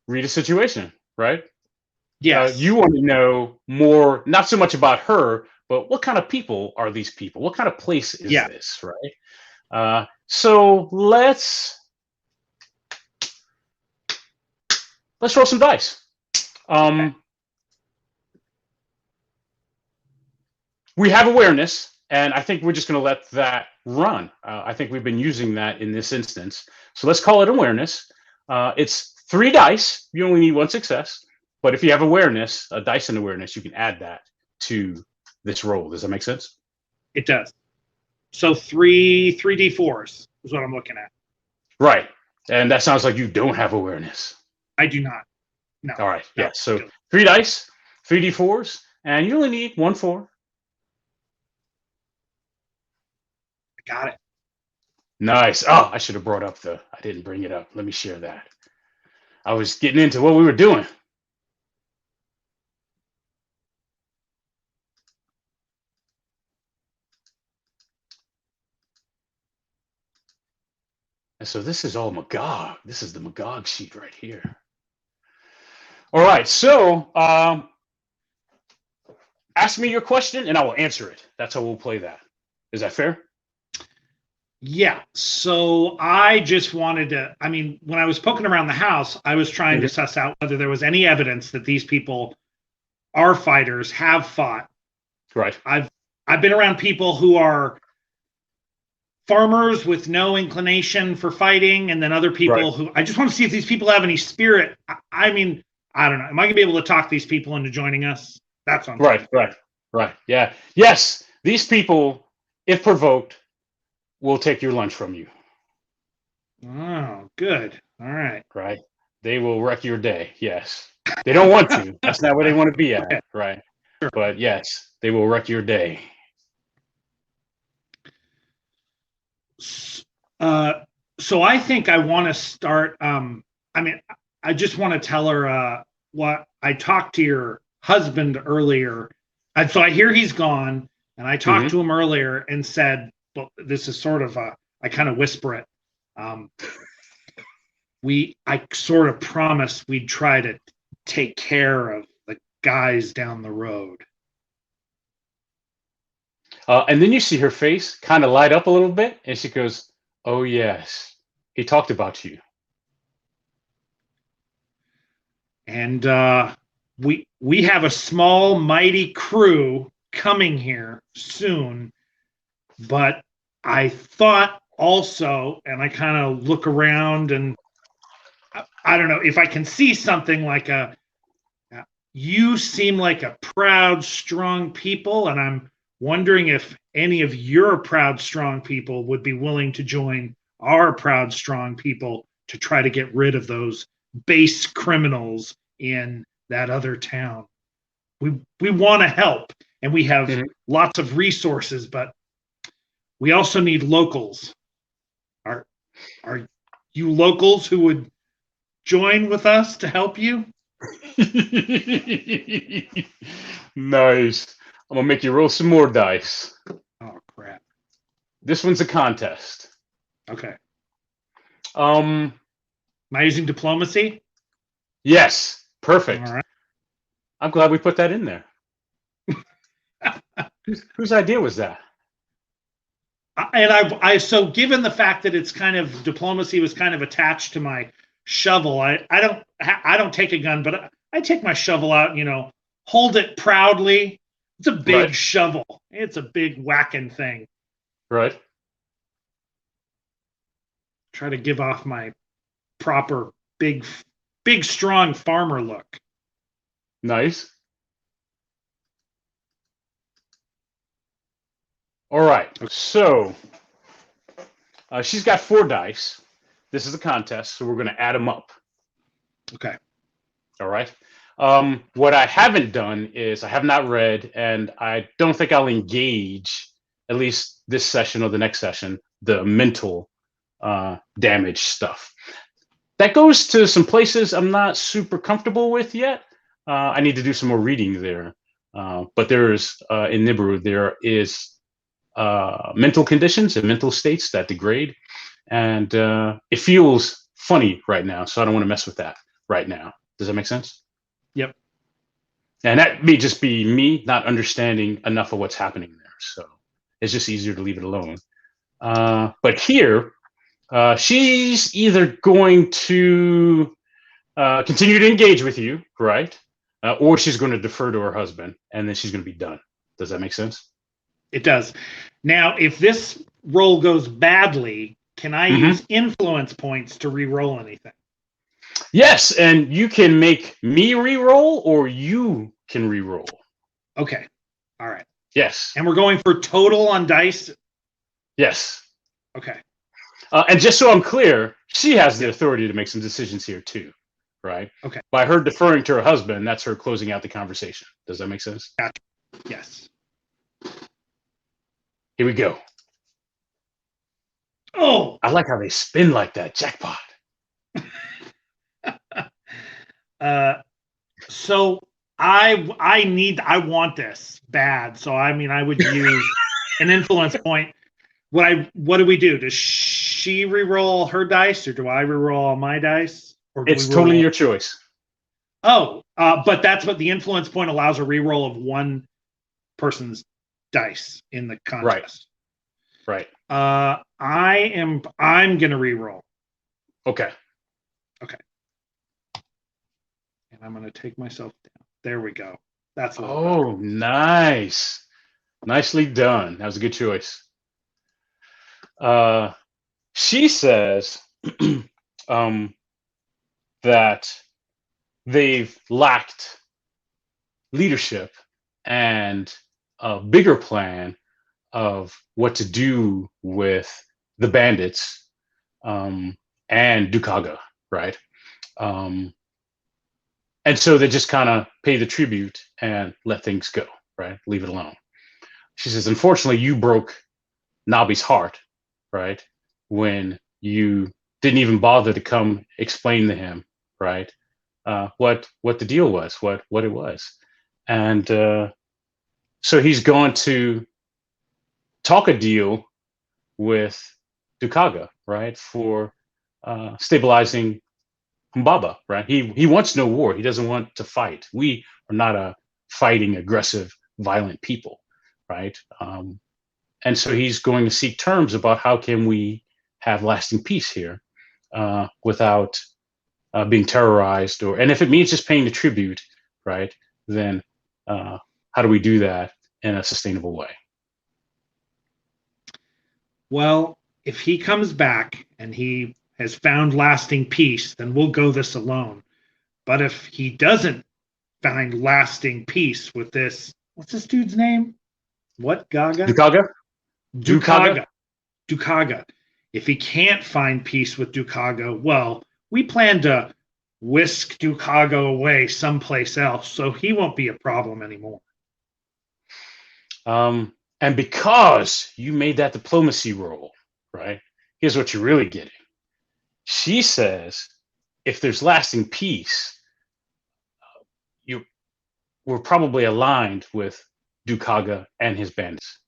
Speaker 1: read a situation, right?
Speaker 4: Yes.
Speaker 1: You want to know more, not so much about her, but what kind of people are these people? What kind of place is this, right? So let's roll some dice. We have awareness, and I think we're just going to let that run. I think we've been using that in this instance. So let's call it awareness. It's 3 dice. You only need 1 success. But if you have awareness, a dice and awareness, you can add that to this roll. Does that make sense?
Speaker 4: It does. So 3d4s is what I'm looking at.
Speaker 1: Right. And that sounds like you don't have awareness.
Speaker 4: I do not. No.
Speaker 1: All right. No, yeah. So 3 dice, 3d4s, and you only need 1 4.
Speaker 4: Got it.
Speaker 1: Nice. Oh, I should have brought up I didn't bring it up. Let me share that. I was getting into what we were doing. And so this is all Magog. This is the Magog sheet right here. All right. So ask me your question and I will answer it. That's how we'll play that. Is that fair?
Speaker 4: Yeah. So I just wanted to, when I was poking around the house, I was trying to suss out whether there was any evidence that these people are fighters, have fought.
Speaker 1: Right.
Speaker 4: I've been around people who are farmers with no inclination for fighting, and then other people who I just want to see if these people have any spirit. I don't know. Am I gonna be able to talk these people into joining us? That's what I'm
Speaker 1: right. Yeah. Yes. These people, if provoked, will take your lunch from you.
Speaker 4: Oh, good. All right.
Speaker 1: Right. They will wreck your day. Yes. They don't want to. That's not where they want to be at. Right.
Speaker 4: Sure.
Speaker 1: But yes, they will wreck your day.
Speaker 4: So I think I want to start. I just want to tell her what I talked to your husband earlier. And so I hear he's gone, and I talked to him earlier and said, well, this is sort of I kind of whisper it. I sort of promised we'd try to take care of the guys down the road.
Speaker 1: And then you see her face kind of light up a little bit, and she goes, "Oh yes, he talked about you."
Speaker 4: And we have a small, mighty crew coming here soon. But I thought also, and I kind of look around, and I don't know if I can see something like you seem like a proud, strong people, and I'm wondering if any of your proud, strong people would be willing to join our proud, strong people to try to get rid of those base criminals in that other town. We want to help, and we have lots of resources, but we also need locals. Are you locals who would join with us to help you?
Speaker 1: Nice. I'm gonna make you roll some more dice.
Speaker 4: Oh crap.
Speaker 1: This one's a contest.
Speaker 4: Okay.
Speaker 1: Um,
Speaker 4: Am I using diplomacy?
Speaker 1: yes, perfect.
Speaker 4: All right.
Speaker 1: I'm glad we put that in there. Whose idea was that?
Speaker 4: And I so given the fact that it's kind of diplomacy was kind of attached to my shovel, I don't take a gun, but I take my shovel out, hold it proudly. It's a big
Speaker 1: Right.
Speaker 4: shovel. It's a big whacking thing.
Speaker 1: Right.
Speaker 4: Try to give off my proper big strong farmer look.
Speaker 1: Nice. All right. So she's got 4 dice. This is a contest, so we're going to add them up.
Speaker 4: Okay.
Speaker 1: All right. What I haven't done is I have not read, and I don't think I'll engage, at least this session or the next session, the mental damage stuff. That goes to some places I'm not super comfortable with yet. I need to do some more reading there. But there's, in Nibiru, there is mental conditions and mental states that degrade. And it feels funny right now, so I don't want to mess with that right now. Does that make sense?
Speaker 4: Yep.
Speaker 1: And that may just be me not understanding enough of what's happening there. So it's just easier to leave it alone. But here, she's either going to continue to engage with you, right? Or she's going to defer to her husband, and then she's going to be done. Does that make sense?
Speaker 4: It does. Now, if this roll goes badly, can I use influence points to re-roll anything?
Speaker 1: Yes, and you can make me re-roll, or you can re-roll.
Speaker 4: Okay. All right.
Speaker 1: Yes.
Speaker 4: And we're going for total on dice?
Speaker 1: Yes.
Speaker 4: Okay.
Speaker 1: And just so I'm clear, she has the authority to make some decisions here too, right?
Speaker 4: Okay.
Speaker 1: By her deferring to her husband, that's her closing out the conversation. Does that make sense?
Speaker 4: Gotcha. Yes.
Speaker 1: Here we go.
Speaker 4: Oh,
Speaker 1: I like how they spin like that. Jackpot.
Speaker 4: so I want this bad. So I mean, I would use an influence point. What do we do? Does she re-roll her dice, or do I re-roll all my dice? Or do
Speaker 1: It's
Speaker 4: we
Speaker 1: totally
Speaker 4: roll?
Speaker 1: your choice.
Speaker 4: Oh, but that's what the influence point allows, a re-roll of one person's dice in the contest.
Speaker 1: Right.
Speaker 4: I'm gonna re-roll.
Speaker 1: Okay.
Speaker 4: And I'm gonna take myself down. There we go. That's a little
Speaker 1: Oh, nice. Nicely done. That was a good choice. She says that they've lacked leadership and a bigger plan of what to do with the bandits and Dukaga, right? And so they just kind of pay the tribute and let things go, right? Leave it alone. She says, unfortunately, you broke Nabi's heart, right? When you didn't even bother to come explain to him, right? What the deal was, what it was. And so he's going to talk a deal with Dukaga, right? For stabilizing Humbaba, right? He wants no war. He doesn't want to fight. We are not a fighting, aggressive, violent people, right? And so he's going to seek terms about how can we have lasting peace here without being terrorized, and if it means just paying the tribute, right? Then how do we do that in a sustainable way?
Speaker 4: Well, if he comes back and he has found lasting peace, then we'll go this alone. But if he doesn't find lasting peace with this, what's this dude's name? What Gaga?
Speaker 1: Dukaga.
Speaker 4: Dukaga. If he can't find peace with Dukaga, well, we plan to whisk Dukaga away someplace else, so he won't be a problem anymore.
Speaker 1: And because you made that diplomacy roll, right? Here's what you're really getting. She says, if there's lasting peace, we're probably aligned with Dukaga and his bandits.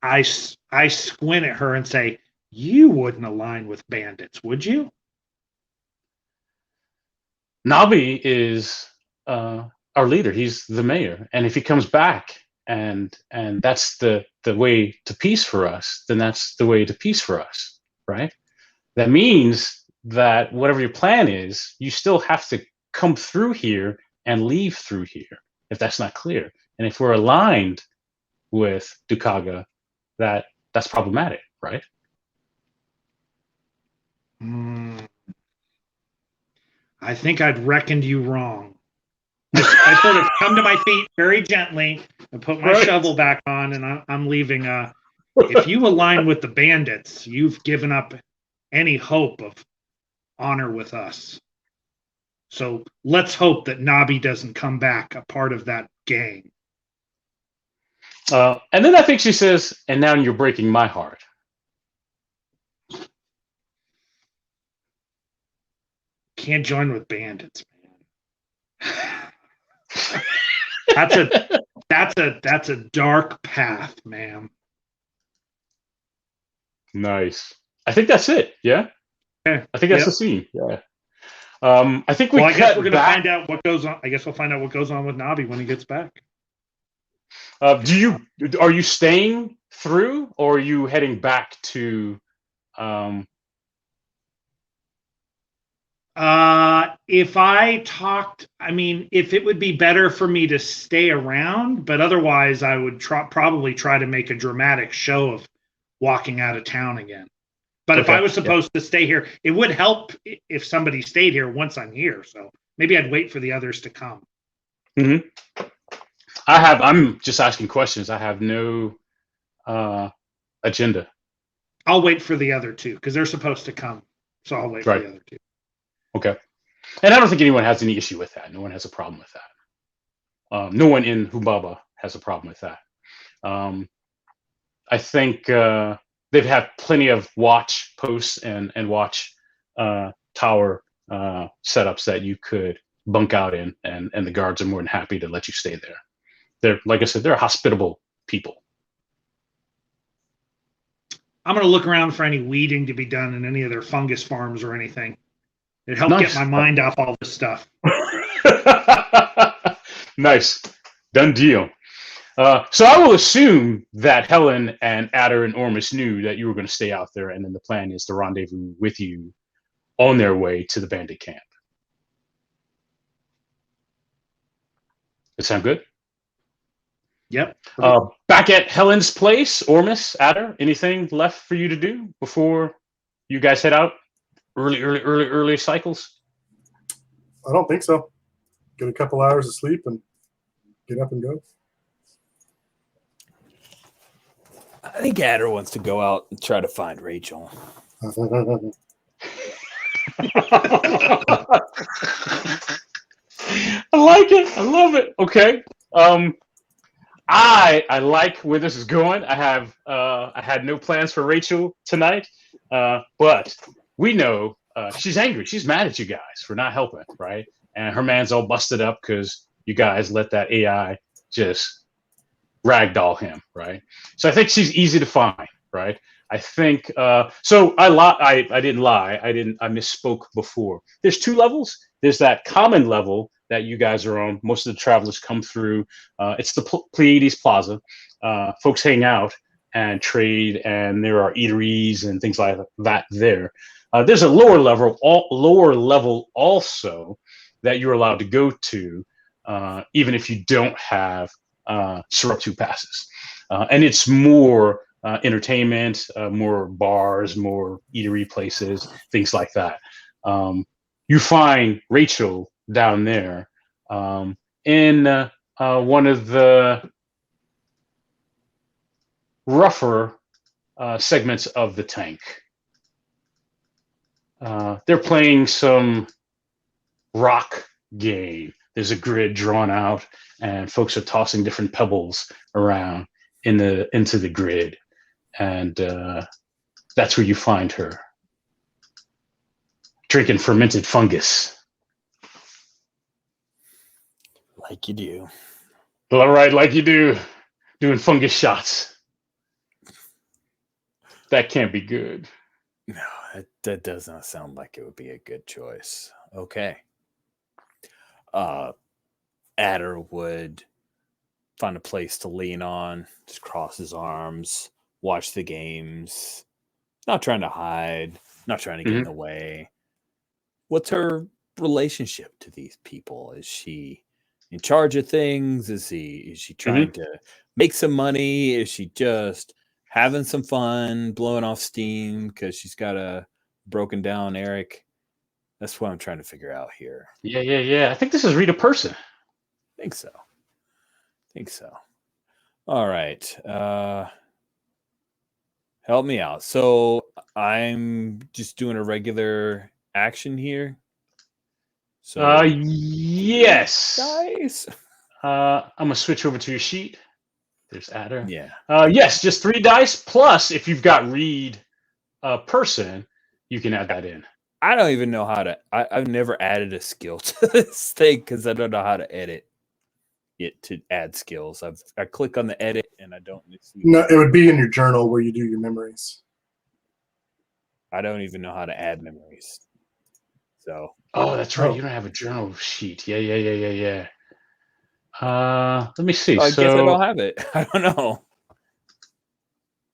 Speaker 4: I squint at her and say, "You wouldn't align with bandits, would you?"
Speaker 1: Nabi is our leader. He's the mayor, and if he comes back and that's the way to peace for us, then that's the way to peace for us, right? That means that whatever your plan is, you still have to come through here and leave through here, if that's not clear. And if we're aligned with Dukaga, that's problematic, right?
Speaker 4: I think I'd reckoned you wrong. I sort of come to my feet very gently and put my shovel back on, and I'm leaving. If you align with the bandits, you've given up any hope of honor with us. So let's hope that Nabi doesn't come back a part of that gang.
Speaker 1: And then I think she says, "And now you're breaking my heart."
Speaker 4: Can't join with bandits, man. That's a dark path, ma'am.
Speaker 1: Nice. I think that's it. Yeah.
Speaker 4: Okay.
Speaker 1: I think that's the scene. Yeah. I think
Speaker 4: I guess we're gonna find out what goes on. I guess we'll find out what goes on with Nabi when he gets back.
Speaker 1: Are you staying through, or are you heading back to?
Speaker 4: If I talked, I mean, if it would be better for me to stay around, but otherwise I would probably try to make a dramatic show of walking out of town again. But if I was supposed to stay here, it would help if somebody stayed here once I'm here. So maybe I'd wait for the others to come.
Speaker 1: Mm-hmm. I'm just asking questions. I have no agenda.
Speaker 4: I'll wait for the other two because they're supposed to come. So I'll wait for the other two.
Speaker 1: Okay. And I don't think anyone has any issue with that. No one has a problem with that. No one in Humbaba has a problem with that. I think they've had plenty of watch posts and watch tower setups that you could bunk out in, and the guards are more than happy to let you stay there. They're, like I said, they're hospitable people.
Speaker 4: I'm going to look around for any weeding to be done in any of their fungus farms or anything. It helped get my mind off all this stuff.
Speaker 1: Nice. Done deal. So I will assume that Helen and Adder and Ormus knew that you were going to stay out there, and then the plan is to rendezvous with you on their way to the bandit camp. Does that sound good?
Speaker 4: Yep.
Speaker 1: Back at Helen's place, Ormus, Adder, anything left for you to do before you guys head out? Early cycles?
Speaker 2: I don't think so. Get a couple hours of sleep and get up and go.
Speaker 3: I think Adder wants to go out and try to find Rachel.
Speaker 1: I like it. I love it. Okay. I like where this is going. I had no plans for Rachel tonight, but we know she's angry. She's mad at you guys for not helping, right? And her man's all busted up because you guys let that AI just ragdoll him, right? So I think she's easy to find, right? I think so. I didn't lie. I misspoke before. There's two levels. There's that common level that you guys are on. Most of the travelers come through. It's the Pleiades Plaza. Folks hang out and trade, and there are eateries and things like that there. There's a lower level also that you're allowed to go to, even if you don't have Surruptu passes. And it's more entertainment, more bars, more eatery places, things like that. You find Rachel down there in one of the rougher segments of the tank. They're playing some rock game. There's a grid drawn out, and folks are tossing different pebbles around into the grid, and that's where you find her, drinking fermented fungus.
Speaker 3: Like you do.
Speaker 1: All right, like you do, doing fungus shots. That can't be good.
Speaker 3: No, that does not sound like it would be a good choice. Okay. Adder would find a place to lean on, just cross his arms, watch the games, not trying to hide, not trying to get in the way. What's her relationship to these people? Is she in charge of things? Is she trying to make some money? Is she just having some fun, blowing off steam because she's got a broken down Eric? That's what I'm trying to figure out here.
Speaker 1: Yeah. I think this is Rita Person.
Speaker 3: Think so. All right. Help me out. So I'm just doing a regular action here. So
Speaker 1: yes.
Speaker 3: Dice.
Speaker 1: I'm gonna switch over to your sheet. There's Adder.
Speaker 3: Yeah.
Speaker 1: Yes, just 3 dice. Plus, if you've got Read Person, you can add that in.
Speaker 3: I don't even know how to. I've never added a skill to this thing because I don't know how to edit it to add skills. I click on the edit and I don't see.
Speaker 2: No, it would be in your journal where you do your memories.
Speaker 3: I don't even know how to add memories. So.
Speaker 1: Oh, that's right. You don't have a journal sheet. Yeah. Let me see.
Speaker 3: I guess I don't have it. I don't know.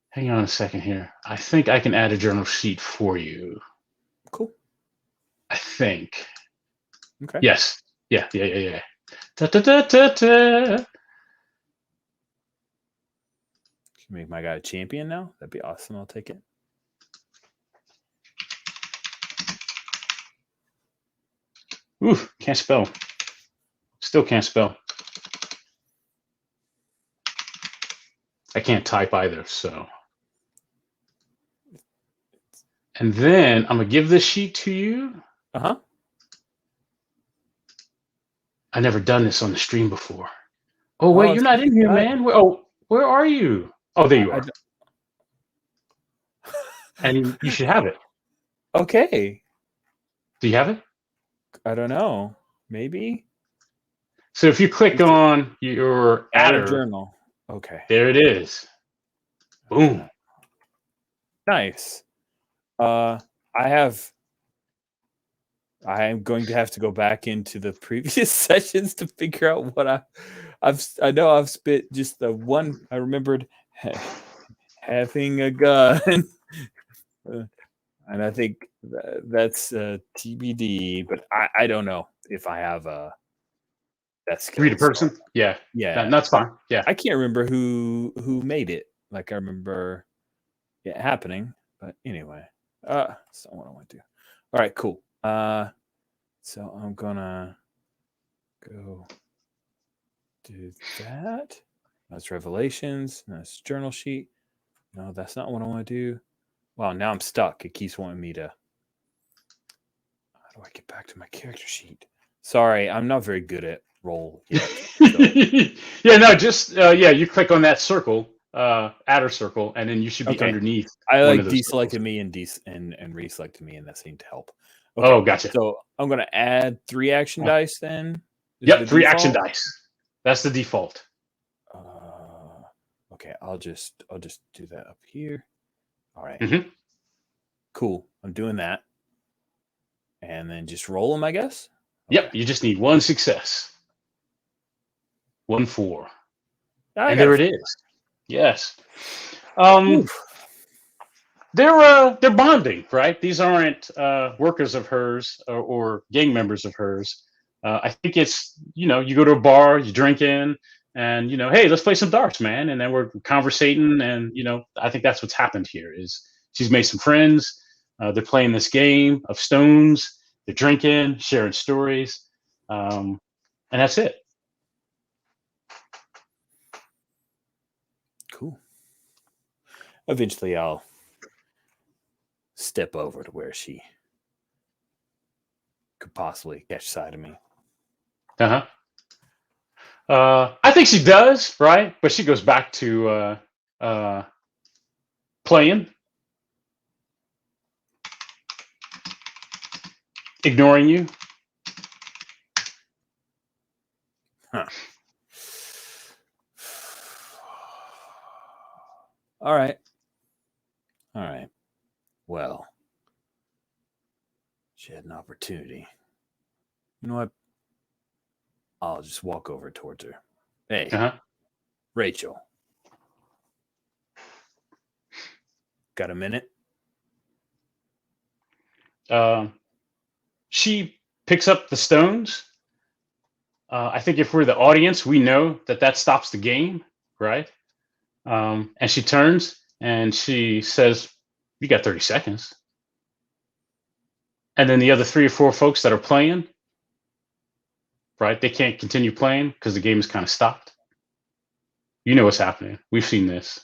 Speaker 1: Hang on a second here. I think I can add a journal sheet for you.
Speaker 3: Cool.
Speaker 1: I think.
Speaker 3: Okay.
Speaker 1: Yes. Yeah. Da.
Speaker 3: Make my guy a champion now. That'd be awesome. I'll take it.
Speaker 1: Ooh, can't spell. Still can't spell. I can't type either, so. And then I'm gonna give this sheet to you.
Speaker 3: Uh-huh.
Speaker 1: I've never done this on the stream before. Oh wait, you're not in here, man. Where are you? Oh, there you are. And you should have it.
Speaker 3: Okay.
Speaker 1: Do you have it?
Speaker 3: I don't know. Maybe.
Speaker 1: So if you click on your Adder
Speaker 3: journal. Okay.
Speaker 1: There it is. Boom.
Speaker 3: Nice. I am going to have to go back into the previous sessions to figure out what I know I've spit just the one I remembered having a gun. And I think that's TBD, but I don't know if I have that skill.
Speaker 1: Read a person? Yeah. That's fine. Yeah.
Speaker 3: I can't remember who made it. Like I remember it happening, but anyway. That's not what I want to do. All right, cool. So I'm gonna go do that. That's Revelations. That's journal sheet. No, that's not what I want to do. Wow, now I'm stuck. It keeps wanting me to. How do I get back to my character sheet? Sorry, I'm not very good at roll yet. So.
Speaker 1: Yeah, no, just you click on that circle, Adder circle, and then you should be underneath.
Speaker 3: I like deselected me and reselected me, and that seemed to help.
Speaker 1: Okay. Oh, gotcha.
Speaker 3: So I'm gonna add 3 action dice then.
Speaker 1: Yep, 3 action dice. That's the default.
Speaker 3: Okay, I'll just do that up here. All right.
Speaker 1: Mm-hmm.
Speaker 3: Cool. I'm doing that. And then just roll them, I guess?
Speaker 1: Okay. Yep, you just need 1 success. 1 4. And there it is. Yes. They're bonding, right? These aren't workers of hers or gang members of hers. I think it's, you go to a bar, you drink in, and, hey, let's play some darts, man. And then we're conversating, and, I think that's what's happened here is she's made some friends. They're playing this game of stones. They're drinking, sharing stories. And that's it.
Speaker 3: Cool. Eventually, I'll step over to where she could possibly catch sight of me.
Speaker 1: I think she does, right? But she goes back to playing, ignoring you.
Speaker 3: Huh. All right. Well, she had an opportunity. You know what? I'll just walk over towards her. Hey,
Speaker 1: Uh-huh.
Speaker 3: Rachel. Got a minute?
Speaker 1: She picks up the stones. I think if we're the audience, we know that stops the game, right? And she turns and she says, "You got 30 seconds." And then the other 3 or 4 folks that are playing, right? They can't continue playing because the game is kind of stopped. You know what's happening. We've seen this.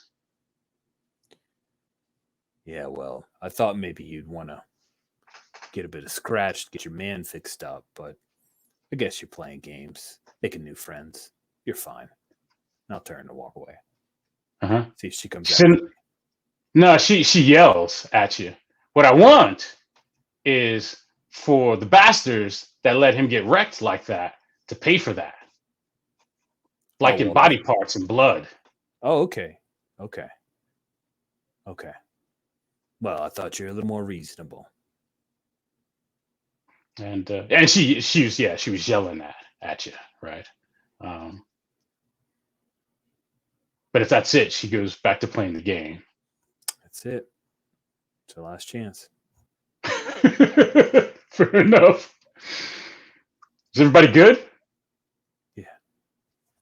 Speaker 3: Yeah, well, I thought maybe you'd want to get a bit of scratch to get your man fixed up, but I guess you're playing games, making new friends. You're fine. And I'll turn to walk away.
Speaker 1: Uh-huh.
Speaker 3: See if she comes
Speaker 1: She,
Speaker 3: out.
Speaker 1: no, she yells at you. What I want is for the bastards that let him get wrecked like that to pay for that. Like in
Speaker 3: well,
Speaker 1: body parts and blood.
Speaker 3: Oh, okay. Well, I thought you were a little more reasonable.
Speaker 1: And she was yelling at you, right? But if that's it, she goes back to playing the game.
Speaker 3: That's it. It's her last chance.
Speaker 1: Fair enough. Is everybody good?
Speaker 3: Yeah.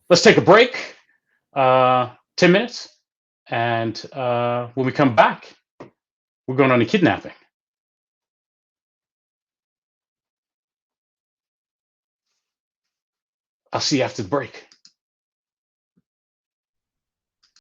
Speaker 1: Let's take a break. 10 minutes. And when we come back, we're going on a kidnapping. I'll see you after the break.